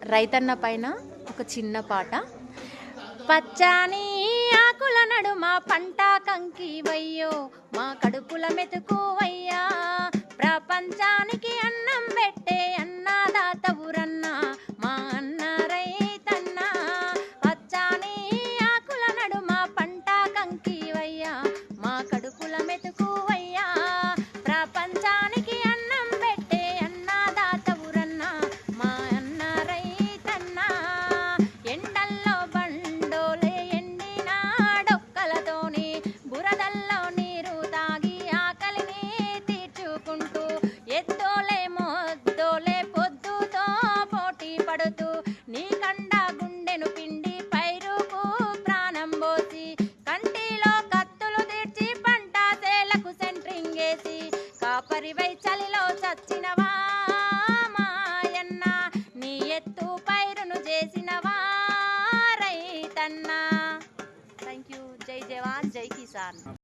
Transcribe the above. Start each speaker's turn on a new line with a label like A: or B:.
A: రైతన్న పైన ఒక చిన్న పాట. పచ్చాని ఆకుల నడుమ పంట కంకి వయ్యో, మా కడుపుల మెతుకు వయ్యా, ప్రపంచానికి అన్నం పెట్టే అన్నదాత ఊరన్న మా అన్న రైతన్న. పచ్చాని ఆకుల నడుమ పంట కంకి వయ్యా, మా కడుపుల మెతుకు వయ్యా, ప్రపంచానికి అన్నం పెట్టే అన్నదాత ఊరన్న మా అన్న రైతన్న. ఎండల్లో బండోలే ఎండిన డొక్కలతోని, బురదల్లో నీరు తాగి ఆకలిని తీర్చుకుంటూ, ఎద్దోలే మొద్దోలే పొద్దుతో పోటీ పడుతూ, నీ కండ గుండెను పిండి పైరుకు ప్రాణం పోసి, కంటిలో కత్తులు తీర్చి పంట సేలకు సెంట్రింగేసి, కాపరివై చలిలో చచ్చినవా మాయన్న, నీ ఎత్తు పైరును చేసినవా రైతన్న. Thank you. జై జవాన్ జై కిసాన్.